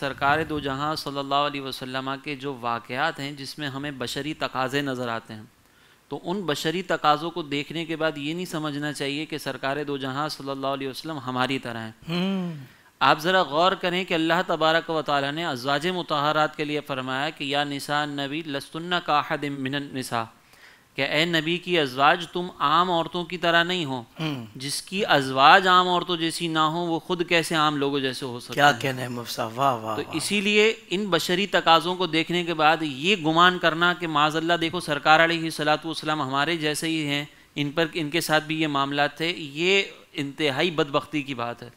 سرکار دو جہاں صلی اللہ علیہ وسلم کے جو واقعات ہیں جس میں ہمیں بشری تقاضے نظر آتے ہیں، تو ان بشری تقاضوں کو دیکھنے کے بعد یہ نہیں سمجھنا چاہیے کہ سرکار دو جہاں صلی اللہ علیہ وسلم ہماری طرح ہیں۔ آپ ذرا غور کریں کہ اللہ تبارک و تعالیٰ نے ازواج مطہرات کے لیے فرمایا کہ یا نساء النبی لستن کاحد من النساء، کہ اے نبی کی ازواج تم عام عورتوں کی طرح نہیں ہو۔ جس کی ازواج عام عورتوں جیسی نہ ہوں وہ خود کیسے عام لوگوں جیسے ہو سکتے ہیں؟ کیا کہنے ہیں مفتی صاحب، واہ واہ۔ تو اسی لیے ان بشری تقاضوں کو دیکھنے کے بعد یہ گمان کرنا کہ معاذ اللہ دیکھو سرکار علیہ الصلوۃ والسلام ہمارے جیسے ہی ہیں، ان کے ساتھ بھی یہ معاملات تھے، یہ انتہائی بدبختی کی بات ہے۔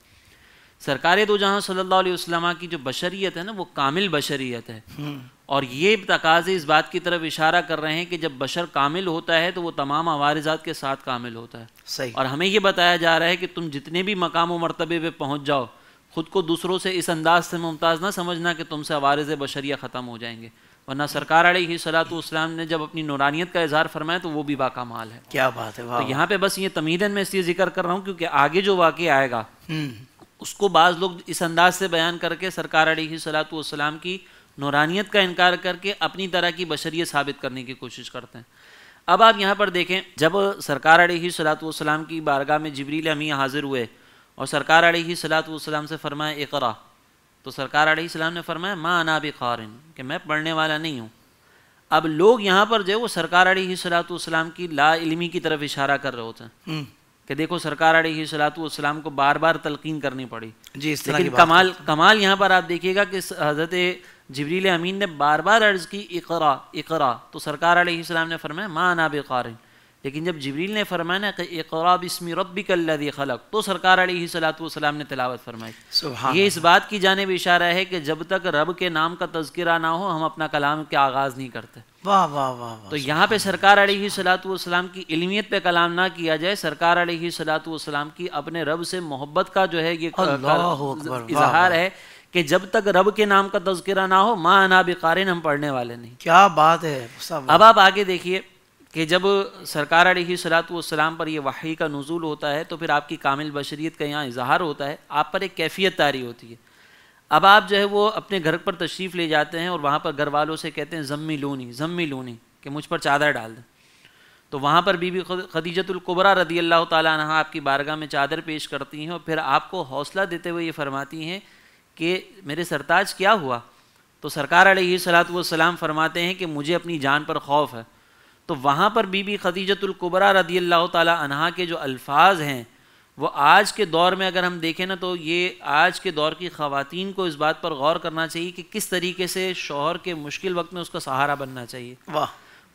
سرکار دو جہاں صلی اللہ علیہ وسلم کی جو بشریت ہے نا وہ کامل بشریت ہے، اور یہ تقاضے اس بات کی طرف اشارہ کر رہے ہیں کہ جب بشر کامل ہوتا ہے تو وہ تمام عوارضات کے ساتھ کامل ہوتا ہے۔ صحیح۔ اور ہمیں یہ بتایا جا رہا ہے کہ تم جتنے بھی مقام و مرتبے پہ پہنچ جاؤ، خود کو دوسروں سے اس انداز سے ممتاز نہ سمجھنا کہ تم سے عوارض بشریہ ختم ہو جائیں گے، ورنہ سرکار علیہ الصلوۃ والسلام نے جب اپنی نورانیت کا اظہار فرمایا تو وہ بھی باکمال ہے۔ کیا بات ہے، واہ۔ تو یہاں پہ بس یہ تمہیداً میں اس لیے ذکر کر رہا ہوں کیونکہ آگے جو واقعہ آئے گا اس کو بعض لوگ اس انداز سے بیان کر کے سرکار علیہ الصلوۃ والسلام کی نورانیت کا انکار کر کے اپنی طرح کی بشریت ثابت کرنے کی کوشش کرتے ہیں۔ اب آپ یہاں پر دیکھیں، جب سرکار علیہ الصلوۃ والسلام کی بارگاہ میں جبریل امی حاضر ہوئے اور سرکار علیہ الصلوۃ والسلام سے فرمایا اقرا، تو سرکار علیہ السلام نے فرمایا ما انا بقارئ، کہ میں پڑھنے والا نہیں ہوں۔ اب لوگ یہاں پر جو ہے وہ سرکار علیہ الصلوۃ والسلام کی لا علمی کی طرف اشارہ کر رہے ہوتے ہیں کہ دیکھو سرکار علیہ الصلوۃ والسلام کو بار بار تلقین کرنی پڑی۔ جی، اس طرح کی لیکن کمال یہاں پر آپ دیکھیے گا کہ حضرت جبریل امین نے بار بار عرض کی اقرا اقرا، تو سرکار علیہ السلام نے فرمایا ما انا بقارئ، لیکن جب جبریل نے فرمایا نا کہ اقرا باسم ربک الذی خلق، تو سرکار علیہ الصلوۃ والسلام نے تلاوت فرمائی۔ سبحان یہ اس بات کی جانب اشارہ ہے کہ جب تک رب کے نام کا تذکرہ نہ ہو ہم اپنا کلام کا آغاز نہیں کرتے۔ واہ واہ واہ۔ تو یہاں پہ سرکار علیہ الصلوۃ والسلام کی علمیت پہ کلام نہ کیا جائے، سرکار علیہ الصلوۃ والسلام کی اپنے رب سے محبت کا جو ہے یہ اظہار ہے کہ جب تک رب کے نام کا تذکرہ نہ ہو ما انا بقارئ، ہم پڑھنے والے نہیں۔ کیا بات ہے۔ اب آپ آگے دیکھیے کہ جب سرکار علیہ الصلوۃ والسلام پر یہ وحی کا نزول ہوتا ہے تو پھر آپ کی کامل بشریت کا یہاں اظہار ہوتا ہے، آپ پر ایک کیفیت طاری ہوتی ہے۔ اب آپ جو ہے وہ اپنے گھر پر تشریف لے جاتے ہیں اور وہاں پر گھر والوں سے کہتے ہیں زملونی زملونی، کہ مجھ پر چادر ڈال دیں۔ تو وہاں پر بی بی خدیجۃ الکبریٰ رضی اللہ تعالیٰ عنہ آپ کی بارگاہ میں چادر پیش کرتی ہیں اور پھر آپ کو حوصلہ دیتے ہوئے یہ فرماتی ہیں کہ میرے سرتاج کیا ہوا؟ تو سرکار علیہ الصلوۃ والسلام فرماتے ہیں کہ مجھے اپنی جان پر خوف ہے۔ تو وہاں پر بی بی خدیجۃ الکبریٰ رضی اللہ تعالیٰ عنہ کے جو الفاظ ہیں وہ آج کے دور میں اگر ہم دیکھیں نا تو یہ آج کے دور کی خواتین کو اس بات پر غور کرنا چاہیے کہ کس طریقے سے شوہر کے مشکل وقت میں اس کا سہارا بننا چاہیے۔ واہ۔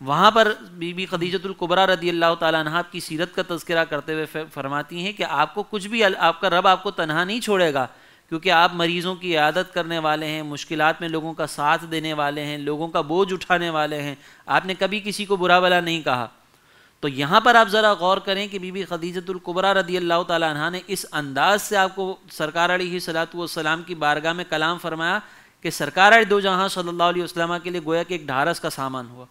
وہاں پر بی بی خدیجۃ الکبریٰ رضی اللہ تعالیٰ عنہ آپ کی سیرت کا تذکرہ کرتے ہوئے فرماتی ہیں کہ آپ کو کچھ بھی، آپ کا رب آپ کو تنہا نہیں چھوڑے گا، کیونکہ آپ مریضوں کی عیادت کرنے والے ہیں، مشکلات میں لوگوں کا ساتھ دینے والے ہیں، لوگوں کا بوجھ اٹھانے والے ہیں، آپ نے کبھی کسی کو برا بھلا نہیں کہا۔ تو یہاں پر آپ ذرا غور کریں کہ بی بی خدیجۃ الکبریٰ رضی اللہ تعالیٰ عنہ نے اس انداز سے آپ کو سرکار علیہ الصلوۃ والسلام کی بارگاہ میں کلام فرمایا کہ سرکار دو جہاں صلی اللہ علیہ وسلم کے لیے گویا کہ ایک ڈھارس کا سامان ہوا۔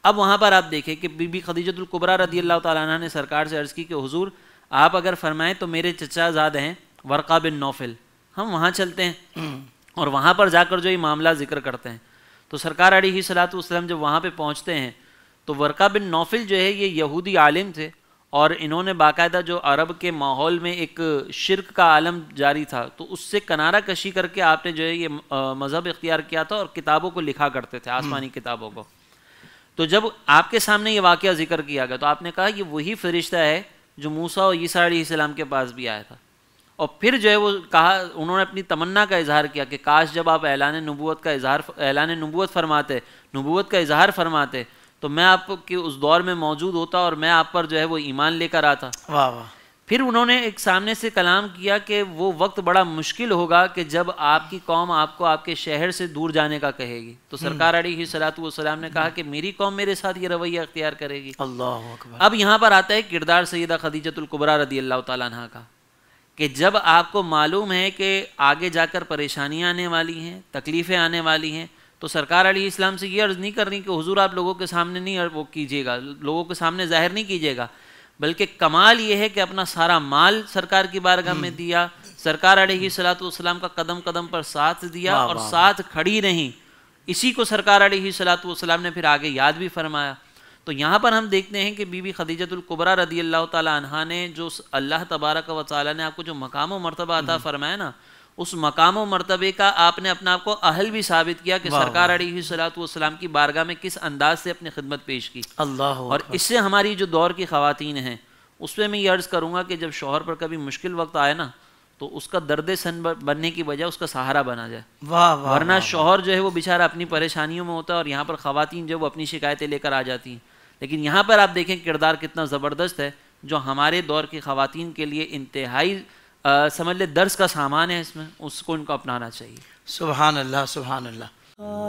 اب وہاں پر آپ دیکھیں کہ بی بی خدیجۃ الکبریٰ رضی اللہ تعالیٰ عنہ نے سرکار سے عرض کی کہ حضور آپ اگر فرمائیں تو میرے چچا زاد ہیں ورقہ بن نوفل، ہم وہاں چلتے ہیں اور وہاں پر جا کر جو یہ معاملہ ذکر کرتے ہیں۔ تو سرکار علیہ الصلوۃ والسلام جب وہاں پہ پہنچتے ہیں تو ورقہ بن نوفل جو ہے یہ یہودی عالم تھے اور انہوں نے باقاعدہ جو عرب کے ماحول میں ایک شرک کا عالم جاری تھا تو اس سے کنارہ کشی کر کے آپ نے جو ہے یہ مذہب اختیار کیا تھا اور کتابوں کو لکھا کرتے تھے، آسمانی کتابوں کو۔ تو جب آپ کے سامنے یہ واقعہ ذکر کیا گیا تو آپ نے کہا یہ وہی فرشتہ ہے جو موسیٰ اور عیسیٰ علیہ السلام کے پاس بھی آیا تھا۔ اور پھر جو ہے وہ کہا، انہوں نے اپنی تمنا کا اظہار کیا کہ کاش جب آپ اعلان نبوت فرماتے، نبوت کا اظہار فرماتے تو میں آپ کے اس دور میں موجود ہوتا اور میں آپ پر جو ہے وہ ایمان لے کر آتا۔ واہ واہ۔ پھر انہوں نے ایک سامنے سے کلام کیا کہ وہ وقت بڑا مشکل ہوگا کہ جب آپ کی قوم آپ کو آپ کے شہر سے دور جانے کا کہے گی، تو سرکار علیہ الصلوۃ والسلام نے کہا کہ میری قوم میرے ساتھ یہ رویہ اختیار کرے گی۔ اللہ اکبر۔ اب یہاں پر آتا ہے کردار سیدہ خدیجۃ الکبریٰ رضی اللہ تعالیٰ عنہ کا کہ جب آپ کو معلوم ہے کہ آگے جا کر پریشانیاں آنے والی ہیں، تکلیفیں آنے والی ہیں، تو سرکار علیہ السلام سے یہ عرض نہیں کرنی کہ حضور آپ لوگوں کے سامنے نہیں وہ کیجیے گا، لوگوں کے سامنے ظاہر نہیں کیجیے گا، بلکہ کمال یہ ہے کہ اپنا سارا مال سرکار کی بارگاہ میں دیا، سرکار علیہ الصلوۃ والسلام کا قدم قدم پر ساتھ دیا اور ساتھ کھڑی رہیں. اسی کو سرکار علیہ الصلوۃ والسلام نے پھر آگے یاد بھی فرمایا. تو یہاں پر ہم دیکھتے ہیں کہ بی بی خدیجۃ الکبریٰ رضی اللہ تعالی عنہا نے جو اللہ تبارک و تعالی نے آپ کو جو مقام و مرتبہ عطا فرمایا نا، اس مقام و مرتبے کا آپ نے اپنا آپ کو اہل بھی ثابت کیا کہ سرکار علیہ الصلوۃ والسلام کی بارگاہ میں کس انداز سے اپنی خدمت پیش کی. اللہ اور اس سے ہماری جو دور کی خواتین ہیں اس پہ میں یہ عرض کروں گا کہ جب شوہر پر کبھی مشکل وقت آئے نا تو اس کا درد سن بننے کی بجائے اس کا سہارا بنا جائے. ورنہ شوہر جو ہے وہ بیچارہ اپنی پریشانیوں میں ہوتا ہے اور یہاں پر خواتین جو وہ اپنی شکایتیں لے کر آ جاتی ہیں. لیکن یہاں پر آپ دیکھیں کردار کتنا زبردست ہے جو ہمارے دور کی خواتین کے لیے انتہائی سمجھ لے درس کا سامان ہے. اس میں اس کو ان کو اپنانا چاہیے. سبحان اللہ سبحان اللہ.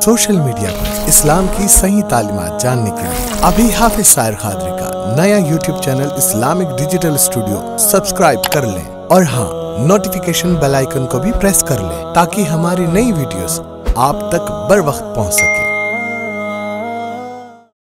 سوشل میڈیا پر اسلام کی صحیح تعلیمات جاننے کے لیے ابھی حافظ سائر قادری کا نیا YouTube channel Islamic digital studio subscribe کر لیں اور ہاں نوٹیفیکیشن بیل آئیکن کو بھی پریس کر لیں تاکہ ہماری نئی ویڈیوز آپ تک بر وقت پہنچ سکے.